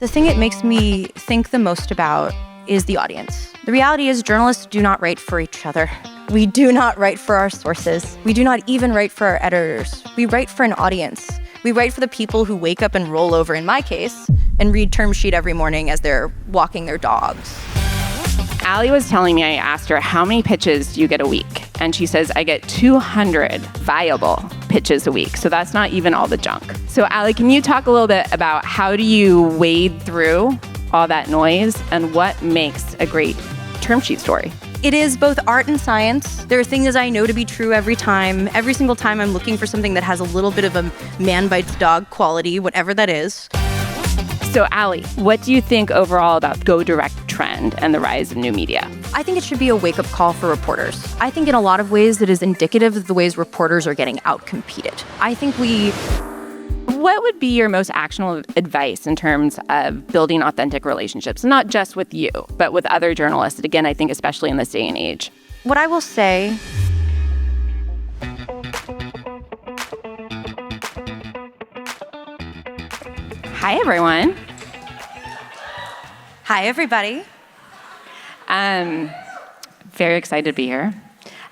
The thing it makes me think the most about is the audience. The reality is journalists do not write for each other. We do not write for our sources. We do not even write for our editors. We write for an audience. We write for the people who wake up and roll over, in my case, and read term sheet every morning as they're walking their dogs. Allie was telling me, I asked her, how many pitches do you get a week? And she says, I get 200 viable pitches a week. So that's not even all the junk. So Allie, can you talk a little bit about how do you wade through all that noise and what makes a great term sheet story? It is both art and science. There are things I know to be true every time. Every single time I'm looking for something that has a little bit of a man bites dog quality, whatever that is. So Allie, what do you think overall about go direct trend and the rise of new media? I think it should be a wake-up call for reporters. I think in a lot of ways it is indicative of the ways reporters are getting outcompeted. What would be your most actionable advice in terms of building authentic relationships, not just with you, but with other journalists? Again, I think especially in this day and age. What I will say... Hi, everyone. Hi, everybody. Very excited to be here.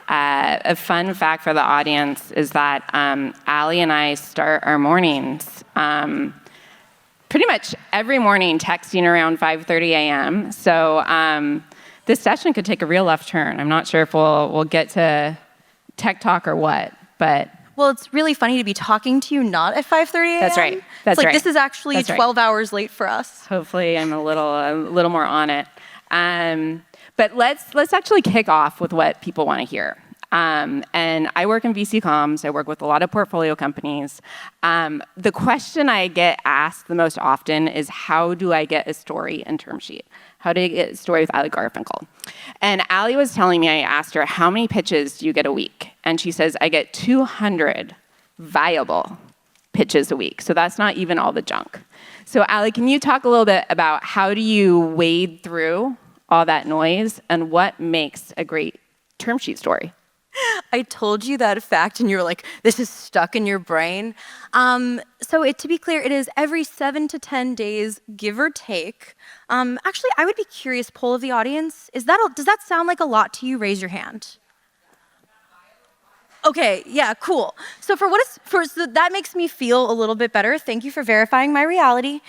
A fun fact for the audience is that Allie and I start our mornings pretty much every morning texting around 5:30 a.m. So this session could take a real left turn. I'm not sure if we'll get to tech talk or what, but... Well, it's really funny to be talking to you not at 5:30 a.m. That's right. That's like right. This is actually That's 12 hours late for us. Hopefully, I'm a little more on it. But let's actually kick off with what people want to hear. And I work in VC comms. I work with a lot of portfolio companies. The question I get asked the most often is, how do I get a story in term sheet? How do I get a story with Allie Garfinkle? And Allie was telling me, I asked her, how many pitches do you get a week? And she says, I get 200 viable pitches a week. So that's not even all the junk. So Allie, can you talk a little bit about how do you wade through all that noise and what makes a great term sheet story? I told you that fact and you were like, this is stuck in your brain. To be clear, it is every 7 to 10 days, give or take. Actually, I would be curious, poll of the audience, does that sound like a lot to you? Raise your hand. Okay, yeah, cool. So so that makes me feel a little bit better. Thank you for verifying my reality.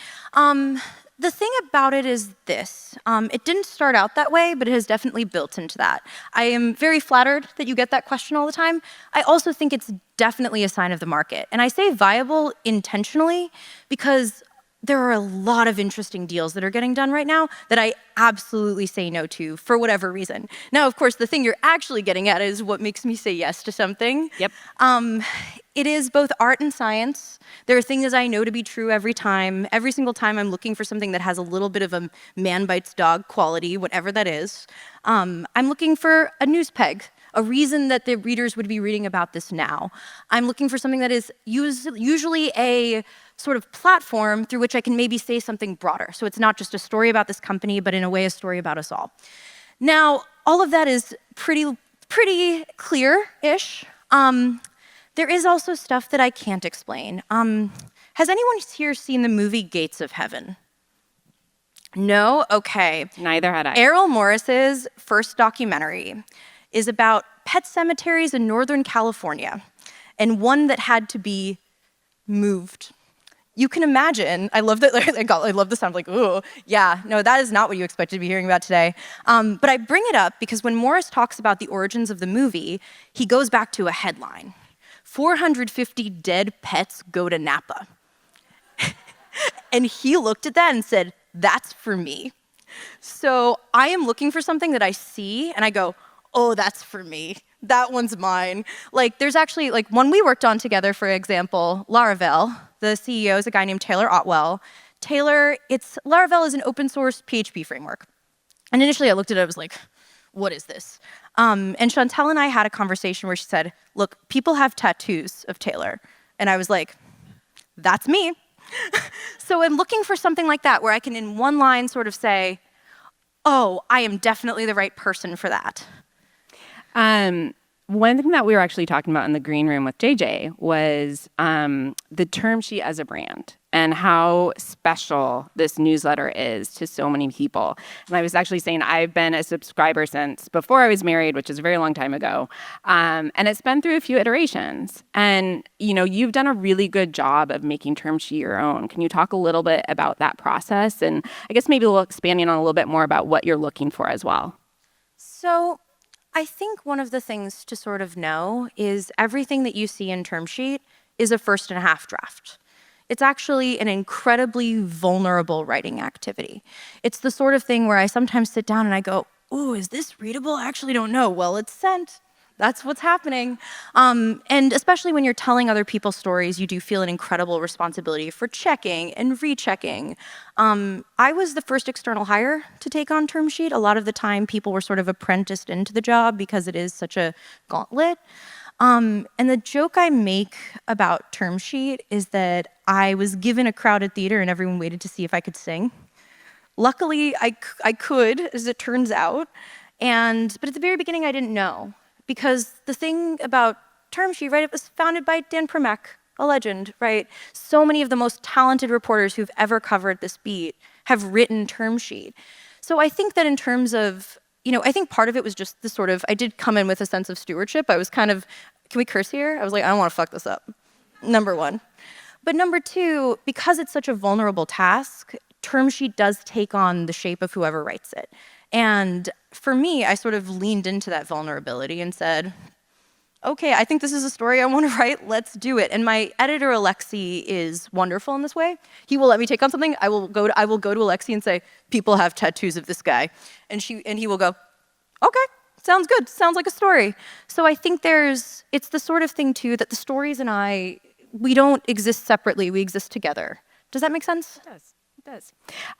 The thing about it is this. It didn't start out that way, but it has definitely built into that. I am very flattered that you get that question all the time. I also think it's definitely a sign of the market. And I say viable intentionally because there are a lot of interesting deals that are getting done right now that I absolutely say no to for whatever reason. Now, of course, the thing you're actually getting at is what makes me say yes to something. Yep. It is both art and science. There are things I know to be true every time. Every single time I'm looking for something that has a little bit of a man bites dog quality, whatever that is. I'm looking for a news peg, a reason that the readers would be reading about this now. I'm looking for something that is usually a sort of platform through which I can maybe say something broader. So it's not just a story about this company, but in a way a story about us all. Now, all of that is pretty clear-ish. There is also stuff that I can't explain. Has anyone here seen the movie Gates of Heaven? No? Okay. Neither had I. Errol Morris's first documentary is about pet cemeteries in Northern California, and one that had to be moved. You can imagine, I love the sound, like, ooh, yeah, no, that is not what you expected to be hearing about today. But I bring it up because when Morris talks about the origins of the movie, he goes back to a headline. 450 dead pets go to Napa. And he looked at that and said, that's for me. So I am looking for something that I see and I go, oh, that's for me. That one's mine. Like, there's actually, like, one we worked on together, for example, Laravel. The CEO is a guy named Taylor Otwell. Laravel is an open source PHP framework. And initially I looked at it, I was like, what is this? And Chantelle and I had a conversation where she said, look, people have tattoos of Taylor. And I was like, that's me. So I'm looking for something like that where I can in one line sort of say, oh, I am definitely the right person for that. one thing that we were actually talking about in the green room with JJ was the term sheet as a brand and how special this newsletter is to so many people. And I was actually saying I've been a subscriber since before I was married, which is a very long time ago. And it's been through a few iterations. And, you've done a really good job of making term sheet your own. Can you talk a little bit about that process? And I guess maybe expanding on a little bit more about what you're looking for as well. So I think one of the things to sort of know is everything that you see in term sheet is a first and a half draft. It's actually an incredibly vulnerable writing activity. It's the sort of thing where I sometimes sit down and I go, ooh, is this readable? I actually don't know. Well, it's sent. That's what's happening. And especially when you're telling other people's stories, you do feel an incredible responsibility for checking and rechecking. I was the first external hire to take on term sheet. A lot of the time, people were sort of apprenticed into the job because it is such a gauntlet. And the joke I make about term sheet is that I was given a crowded theater and everyone waited to see if I could sing. Luckily, I could, as it turns out. But at the very beginning, I didn't know. Because the thing about term sheet, right, it was founded by Dan Primack, a legend, right? So many of the most talented reporters who've ever covered this beat have written term sheet. So I think that in terms of, I think part of it was just the sort of, I did come in with a sense of stewardship. I was kind of, can we curse here? I was like, I don't want to fuck this up, number one. But number two, because it's such a vulnerable task, term sheet does take on the shape of whoever writes it. And for me, I sort of leaned into that vulnerability and said, okay, I think this is a story I want to write. Let's do it. And my editor, Alexi, is wonderful in this way. He will let me take on something. I will go to Alexi and say, people have tattoos of this guy. And he will go, okay, sounds good. Sounds like a story. So I think it's the sort of thing, too, that the stories and we don't exist separately. We exist together. Does that make sense? It does.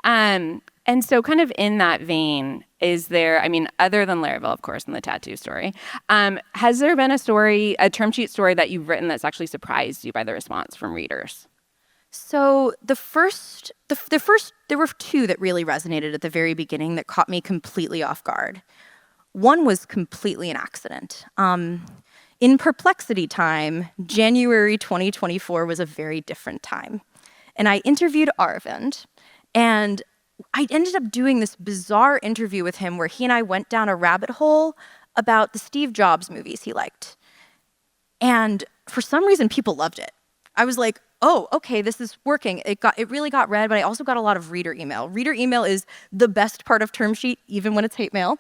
And so kind of in that vein, is there, other than Laravel, of course, and the tattoo story, has there been a term sheet story that you've written that's actually surprised you by the response from readers? So there were two that really resonated at the very beginning that caught me completely off guard. One was completely an accident. In perplexity time, January 2024 was a very different time. And I interviewed Arvind, and I ended up doing this bizarre interview with him where he and I went down a rabbit hole about the Steve Jobs movies he liked. And for some reason, people loved it. I was like, oh, okay, this is working. It really got read, but I also got a lot of reader email. Reader email is the best part of term sheet, even when it's hate mail.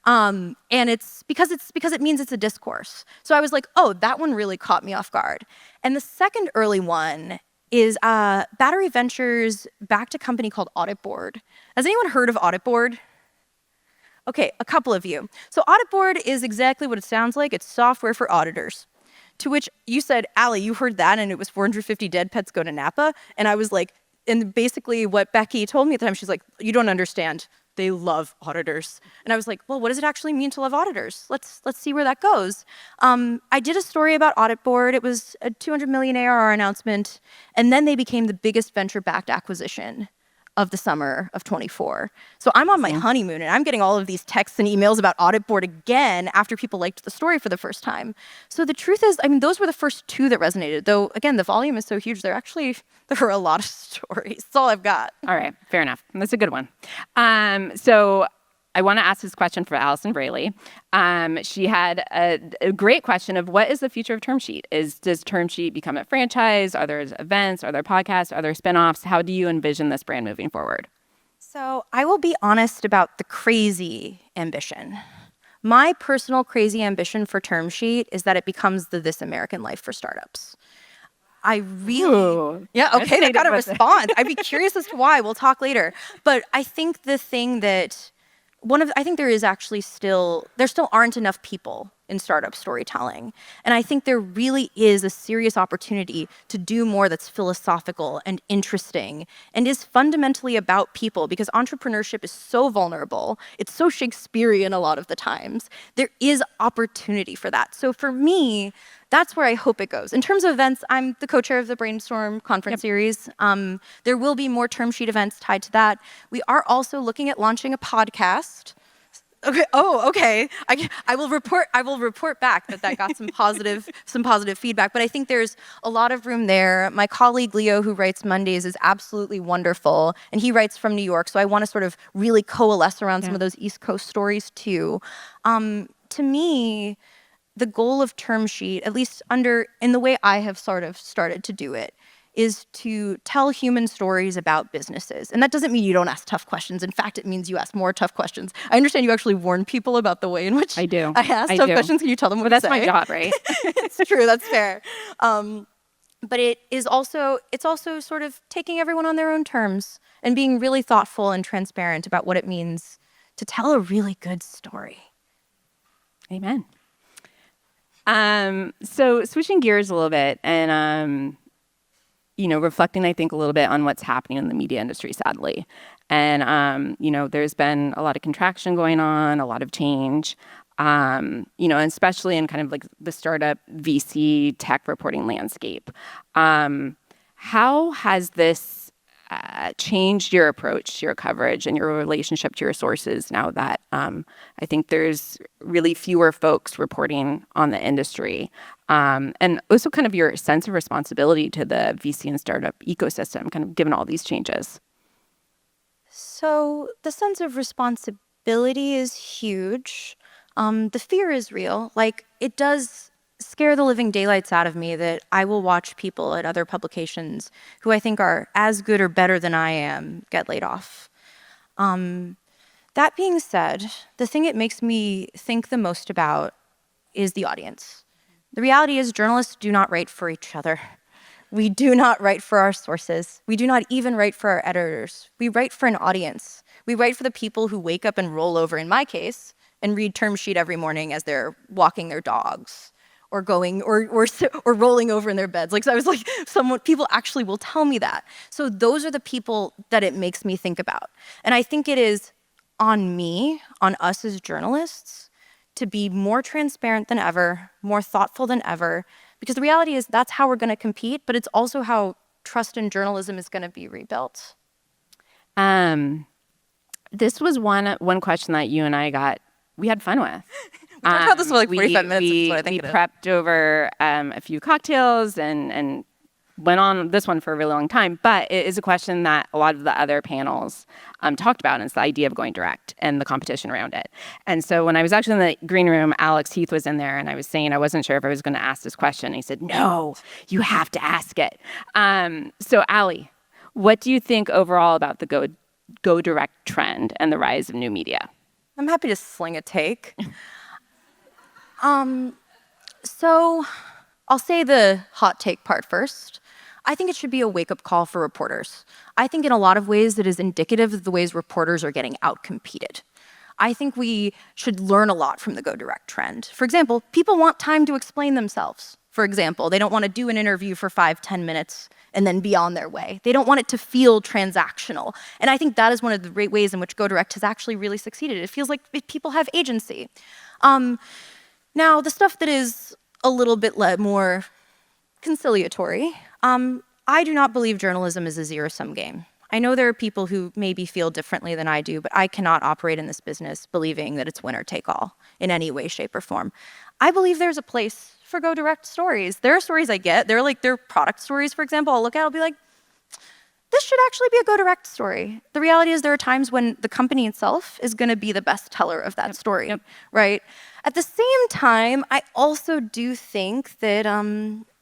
And it's because it means it's a discourse. So I was like, oh, that one really caught me off guard. And the second early one is Battery Ventures backed a company called Audit Board. Has anyone heard of Audit Board? Okay, a couple of you. So Audit Board is exactly what it sounds like. It's software for auditors. To which you said, Allie, you heard that and it was 450 dead pets go to Napa. And I was like, and basically what Becky told me at the time, she's like, you don't understand. They love auditors. And I was like, well, what does it actually mean to love auditors? Let's see where that goes. I did a story about Audit Board. It was a 200 million ARR announcement. And then they became the biggest venture-backed acquisition of the summer of 24. So I'm on my honeymoon and I'm getting all of these texts and emails about Audit Board again after people liked the story for the first time. So the truth is, those were the first two that resonated. Though, again, the volume is so huge, there were a lot of stories. That's all I've got. All right, fair enough. That's a good one. So I want to ask this question for Allison Braley. She had a great question of what is the future of Term Sheet? Does Term Sheet become a franchise? Are there events? Are there podcasts? Are there spinoffs? How do you envision this brand moving forward? So I will be honest about the crazy ambition. My personal crazy ambition for Term Sheet is that it becomes the This American Life for startups. Yeah, okay, I got to respond. I'd be curious as to why. We'll talk later. But I think the thing that I think there still aren't enough people in startup storytelling. And I think there really is a serious opportunity to do more that's philosophical and interesting and is fundamentally about people, because entrepreneurship is so vulnerable. It's so Shakespearean a lot of the times. There is opportunity for that. So for me, that's where I hope it goes. In terms of events, I'm the co-chair of the Brainstorm conference series. There will be more Term Sheet events tied to that. We are also looking at launching a podcast. Okay. Oh, okay. I will report. I will report back that got some positive feedback. But I think there's a lot of room there. My colleague Leo, who writes Mondays, is absolutely wonderful, and he writes from New York. So I want to sort of really coalesce around some of those East Coast stories too. To me, the goal of term sheet, at least in the way I have sort of started to do it, is to tell human stories about businesses. And that doesn't mean you don't ask tough questions. In fact, it means you ask more tough questions. I understand you actually warn people about the way in which I do. I ask tough questions. Can you tell them what that's to say? my job, right? It's true, that's fair. But it's also sort of taking everyone on their own terms and being really thoughtful and transparent about what it means to tell a really good story. Amen. So switching gears a little bit and, reflecting, I think, a little bit on what's happening in the media industry, sadly. And, there's been a lot of contraction going on, a lot of change, especially in kind of like the startup VC tech reporting landscape. How has this changed your approach to your coverage and your relationship to your sources now that I think there's really fewer folks reporting on the industry? And also kind of your sense of responsibility to the VC and startup ecosystem, kind of given all these changes. So the sense of responsibility is huge. The fear is real. Like, it does scare the living daylights out of me that I will watch people at other publications who I think are as good or better than I am get laid off. That being said, the thing it makes me think the most about is the audience. The reality is journalists do not write for each other. We do not write for our sources. We do not even write for our editors. We write for an audience. We write for the people who wake up and roll over, in my case, and read term sheet every morning as they're walking their dogs or going or rolling over in their beds. Like, so I was like, people actually will tell me that. So those are the people that it makes me think about. And I think it is on me, on us as journalists, to be more transparent than ever, more thoughtful than ever, because the reality is that's how we're going to compete, but it's also how trust in journalism is going to be rebuilt. This was one question that you and I we had fun with. We talked about this for like 45 minutes. Is what I think we prepped over a few cocktails and went on this one for a really long time. But it is a question that a lot of the other panels talked about, and it's the idea of going direct and the competition around it. And so when I was actually in the green room, Alex Heath was in there, and I was saying I wasn't sure if I was going to ask this question. And he said, "No, you have to ask it." So Allie, what do you think overall about the go direct trend and the rise of new media? I'm happy to sling a take. So I'll say the hot take part first. I think it should be a wake-up call for reporters. I think in a lot of ways it is indicative of the ways reporters are getting outcompeted. I think we should learn a lot from the go direct trend. For example, people want time to explain themselves. For example, they don't want to do an interview for 5-10 minutes and then be on their way. They don't want it to feel transactional. And I think that is one of the great ways in which go direct has actually really succeeded. It feels like people have agency. Now, the stuff that is a little bit more conciliatory, I do not believe journalism is a zero-sum game. I know there are people who maybe feel differently than I do, but I cannot operate in this business believing that it's winner take all in any way, shape, or form. I believe there's a place for go direct stories. There are stories I get. They're product stories, for example. I'll look at it, I'll be like, this should actually be a go direct story. The reality is there are times when the company itself is going to be the best teller of that story, right? At the same time, I also do think that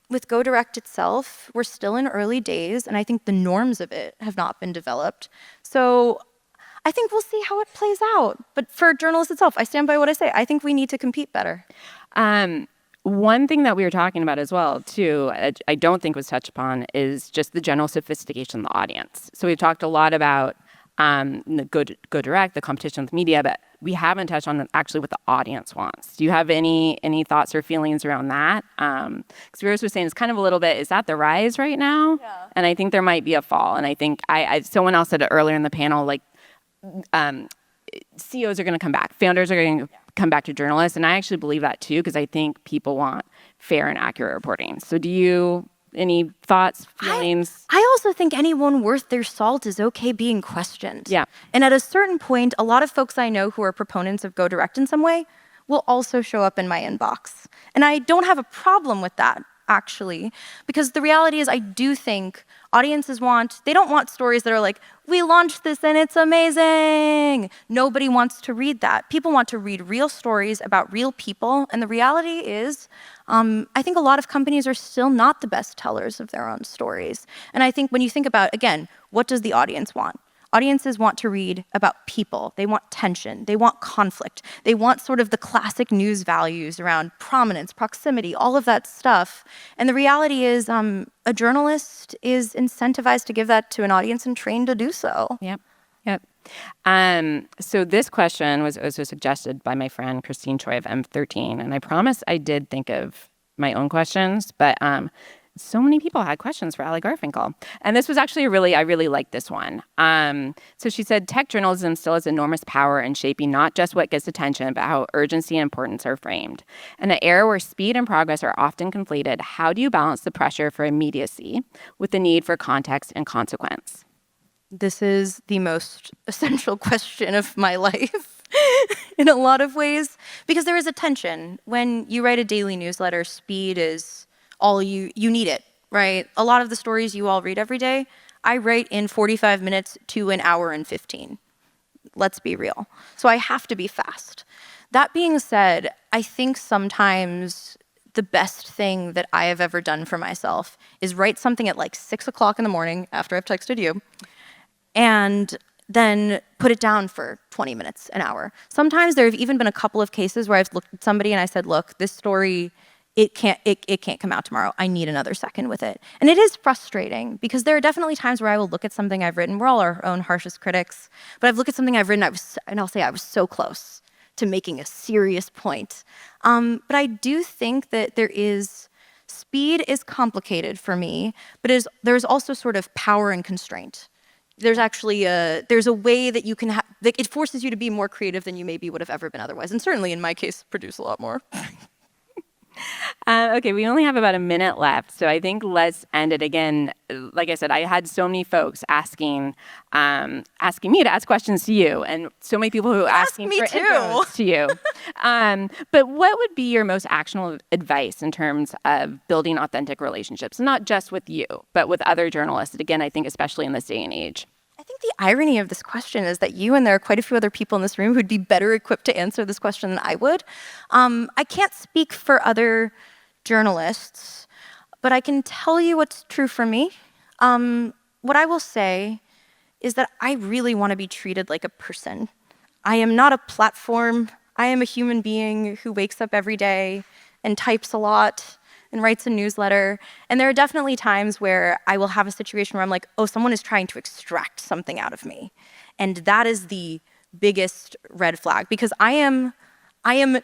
with go direct itself, we're still in early days, and I think the norms of it have not been developed. So I think we'll see how it plays out. But for journalists itself, I stand by what I say. I think we need to compete better. One thing that we were talking about as well, too, I don't think was touched upon, is just the general sophistication of the audience. So we've talked a lot about the go direct, the competition with media, but we haven't touched on actually what the audience wants. Do you have any thoughts or feelings around that? Because we were also saying it's kind of a little bit, is that the rise right now? Yeah. And I think there might be a fall. And I think someone else said it earlier in the panel, like CEOs are going to come back. Founders are going to come back to journalists. And I actually believe that too, because I think people want fair and accurate reporting. So do you Any thoughts, feelings? I also think anyone worth their salt is okay being questioned. Yeah. And at a certain point, a lot of folks I know who are proponents of Go Direct in some way will also show up in my inbox. And I don't have a problem with that, actually, because the reality is I do think audiences they don't want stories that are like, we launched this and it's amazing. Nobody wants to read that. People want to read real stories about real people. And the reality is, I think a lot of companies are still not the best tellers of their own stories. And I think when you think about, again, what does the audience want? Audiences want to read about people. They want tension. They want conflict. They want sort of the classic news values around prominence, proximity, all of that stuff. And the reality is a journalist is incentivized to give that to an audience and trained to do so. Yep. So this question was also suggested by my friend Christine Choi of M13. And I promise I did think of my own questions, but so many people had questions for Allie Garfinkle. And this was actually I really liked this one. So she said, tech journalism still has enormous power in shaping not just what gets attention, but how urgency and importance are framed. In an era where speed and progress are often conflated, how do you balance the pressure for immediacy with the need for context and consequence? This is the most essential question of my life in a lot of ways, because there is a tension. When you write a daily newsletter, speed is all you need it, right? A lot of the stories you all read every day, I write in 45 minutes to an hour and 15. Let's be real. So I have to be fast. That being said, I think sometimes the best thing that I have ever done for myself is write something at like 6 o'clock in the morning after I've texted you, and then put it down for 20 minutes, an hour. Sometimes there have even been a couple of cases where I've looked at somebody and I said, look, this story, it can't come out tomorrow. I need another second with it. And it is frustrating because there are definitely times where I will look at something I've written. We're all our own harshest critics. But I've looked at something I've written and I'll say I was so close to making a serious point. But I do think that speed is complicated for me, but there's also sort of power and constraint. There's actually there's a way that you can it forces you to be more creative than you maybe would have ever been otherwise. And certainly in my case, produce a lot more. Okay, we only have about a minute left, so I think let's end it again. Like I said, I had so many folks asking me to ask questions to you, and so many people who asked me for intros to you. But what would be your most actionable advice in terms of building authentic relationships, not just with you, but with other journalists? And again, I think especially in this day and age. I think the irony of this question is that you and there are quite a few other people in this room who'd be better equipped to answer this question than I would. I can't speak for other journalists, but I can tell you what's true for me. What I will say is that I really want to be treated like a person. I am not a platform. I am a human being who wakes up every day and types a lot and writes a newsletter. And there are definitely times where I will have a situation where I'm like, oh, someone is trying to extract something out of me. And that is the biggest red flag, because I am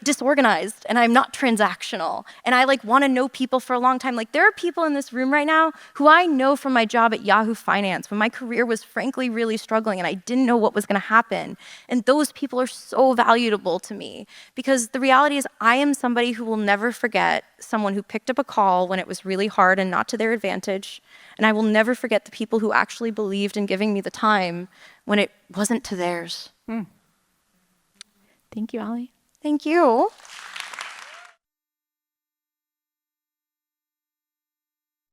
disorganized and I'm not transactional. And I want to know people for a long time. There are people in this room right now who I know from my job at Yahoo Finance when my career was frankly really struggling and I didn't know what was going to happen. And those people are so valuable to me, because the reality is I am somebody who will never forget someone who picked up a call when it was really hard and not to their advantage. And I will never forget the people who actually believed in giving me the time when it wasn't to theirs. Thank you, Allie. Thank you.